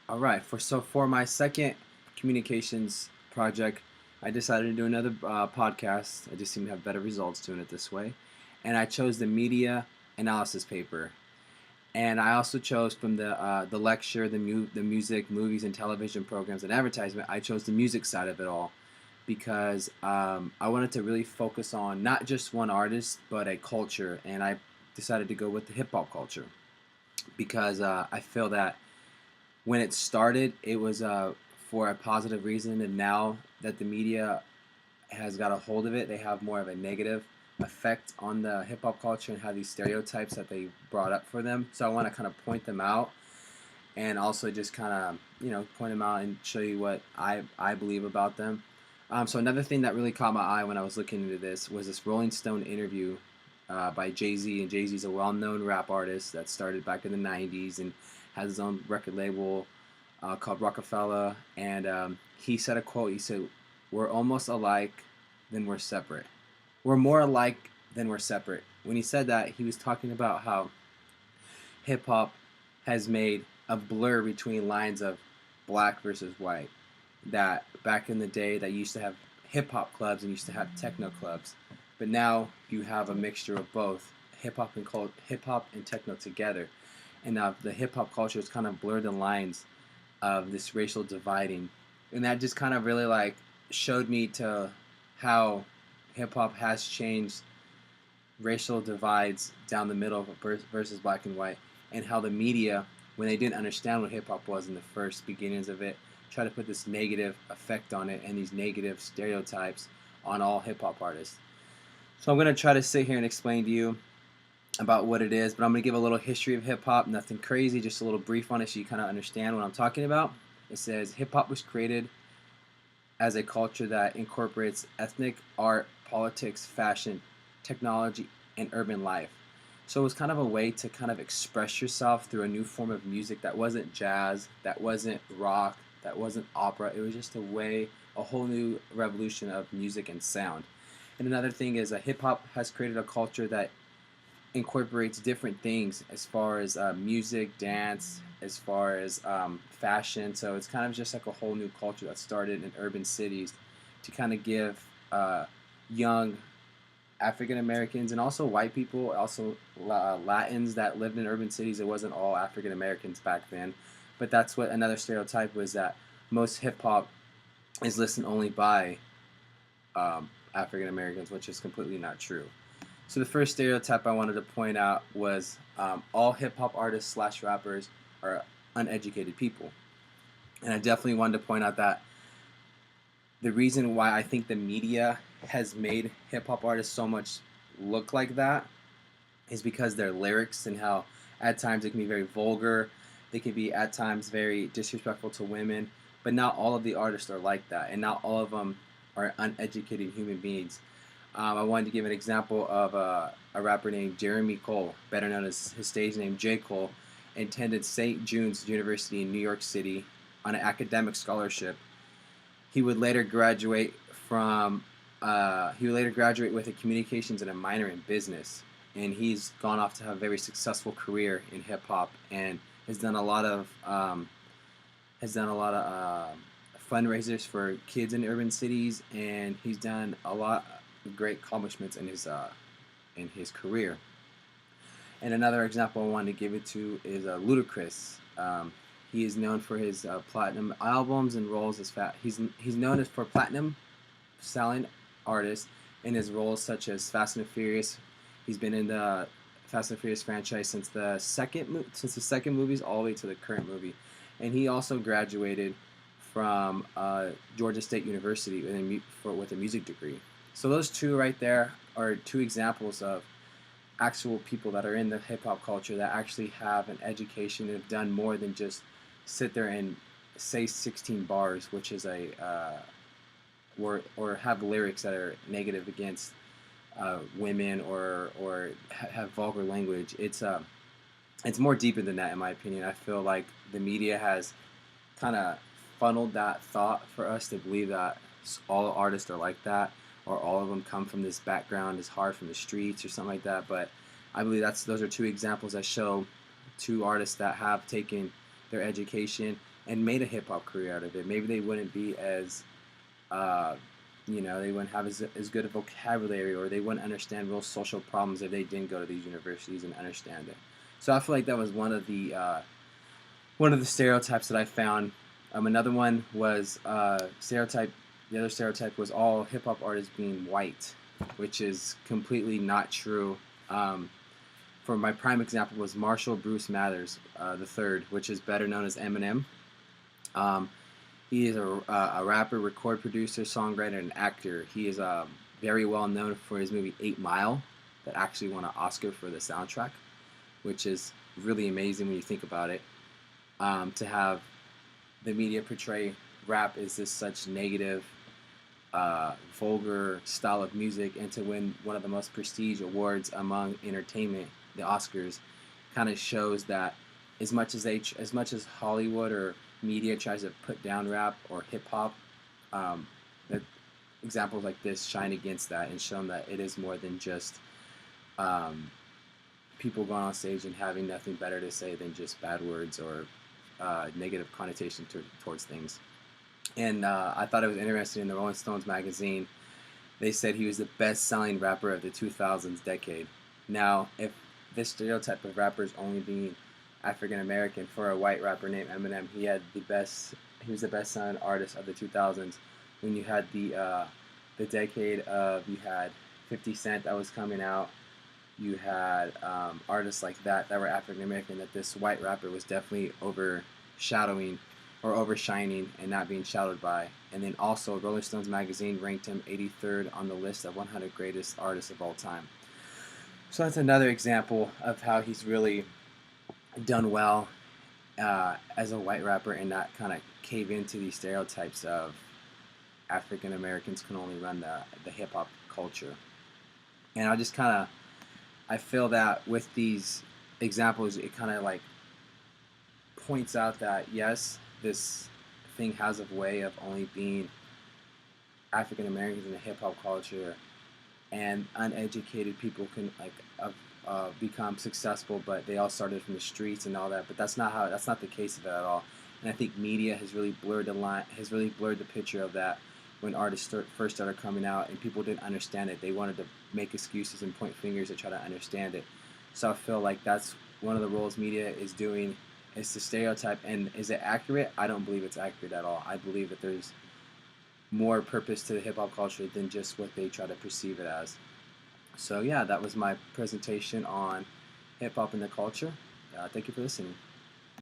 All right, for my second communications project, I decided to do another podcast. I just seem to have better results doing it this way, and I chose the media analysis paper. And I also chose from the lecture, the music, movies, and television programs and advertisement. I chose the music side of it all because I wanted to really focus on not just one artist but a culture, and I decided to go with the hip hop culture because I feel that when it started, it was for a positive reason, and now that the media has got a hold of it, they have more of a negative effect on the hip hop culture and have these stereotypes that they brought up for them. So I want to kind of point them out and also just kind of point them out and show you what I believe about them. So another thing that really caught my eye when I was looking into this was this Rolling Stone interview by Jay-Z, and Jay-Z is a well-known rap artist that started back in the '90s and has his own record label called Rockefeller. And he said a quote. He said, "We're almost alike, then we're separate. We're more alike than we're separate." When he said that, he was talking about how hip hop has made a blur between lines of black versus white. That back in the day, that used to have hip hop clubs and used to have techno clubs, but now you have a mixture of both hip hop and techno together. And now the hip hop culture has kind of blurred the lines of this racial dividing, and that just kind of really like showed me to how hip hop has changed racial divides down the middle versus black and white, and how the media, when they didn't understand what hip hop was in the first beginnings of it, try to put this negative effect on it and these negative stereotypes on all hip hop artists. So I'm going to try to sit here and explain to you about what it is, but I'm going to give a little history of hip hop, nothing crazy, just a little brief on it so you kind of understand what I'm talking about. It says hip hop was created as a culture that incorporates ethnic art, politics, fashion, technology, and urban life. So it was kind of a way to kind of express yourself through a new form of music that wasn't jazz, that wasn't rock, that wasn't opera. It was just a whole new revolution of music and sound. And another thing is that hip hop has created a culture that incorporates different things as far as music, dance, as far as fashion. So it's kind of just like a whole new culture that started in urban cities to kind of give young African Americans and also white people, also Latins that lived in urban cities. It wasn't all African Americans back then, but that's what another stereotype was, that most hip hop is listened only by African Americans, which is completely not true. So the first stereotype I wanted to point out was all hip hop artists slash rappers are uneducated people, and I definitely wanted to point out that the reason why I think the media has made hip hop artists so much look like that is because their lyrics and how at times it can be very vulgar, they can be at times very disrespectful to women, but not all of the artists are like that, and not all of them are uneducated human beings. I wanted to give an example of a rapper named Jeremy Cole, better known as his stage name J. Cole, attended St. Jude's University in New York City on an academic scholarship. He would later graduate from he would later graduate with a communications and a minor in business, and he's gone off to have a very successful career in hip hop and has done a lot of fundraisers for kids in urban cities, and he's done a lot of great accomplishments in his career. And another example I wanted to give it to is Ludacris. He is known for his platinum albums and roles as he's known as for platinum selling artist in his roles such as Fast and Furious. He's been in the Fast and Furious franchise since the second movies all the way to the current movie, and he also graduated from Georgia State University with a music degree. So those two right there are two examples of actual people that are in the hip hop culture that actually have an education and have done more than just sit there and say 16 bars, which is or have lyrics that are negative against women or have vulgar language. It's more deeper than that, in my opinion. I feel like the media has kind of funneled that thought for us to believe that all artists are like that, or all of them come from this background, is hard from the streets or something like that. But I believe those are two examples that show two artists that have taken their education and made a hip hop career out of it. Maybe they wouldn't be as uh, they wouldn't have as good a vocabulary, or they wouldn't understand real social problems if they didn't go to these universities and understand it. So I feel like that was one of the stereotypes that I found. Another one was stereotype. The other stereotype was all hip hop artists being white, which is completely not true. For my prime example was Marshall Bruce Mathers the third, which is better known as Eminem. Um, he is a rapper, record producer, songwriter, and actor. He is very well known for his movie 8 Mile, that actually won an Oscar for the soundtrack, which is really amazing when you think about it. To have the media portray rap as this such negative, vulgar style of music, and to win one of the most prestige awards among entertainment, the Oscars, kind of shows that as much as Hollywood or media tries to put down rap or hip hop, that examples like this shine against that and show them that it is more than just people going on stage and having nothing better to say than just bad words or negative connotation towards things. And I thought it was interesting in the Rolling Stones magazine, they said he was the best-selling rapper of the 2000s decade. Now, if this stereotype of rappers only being African American, for a white rapper named Eminem, he was the best-selling artist of the 2000s. When you had the decade of, you had 50 Cent that was coming out, you had artists like that were African American, that this white rapper was definitely overshadowing or overshining and not being shadowed by. And then also Rolling Stones magazine ranked him 83rd on the list of 100 greatest artists of all time. So that's another example of how he's really done well as a white rapper and not kind of cave into these stereotypes of African Americans can only run the hip hop culture. And I feel that with these examples, it kind of like points out that yes, this thing has a way of only being African Americans in the hip hop culture, and uneducated people can become successful, but they all started from the streets and all that. But that's not the case of it at all. And I think media has really blurred the picture of that when artists first started coming out, and people didn't understand it. They wanted to make excuses and point fingers to try to understand it. So I feel like that's one of the roles media is doing, is to stereotype. And is it accurate? I don't believe it's accurate at all. I believe that there's more purpose to the hip hop culture than just what they try to perceive it as. So yeah, that was my presentation on hip hop and the culture. Thank you for listening.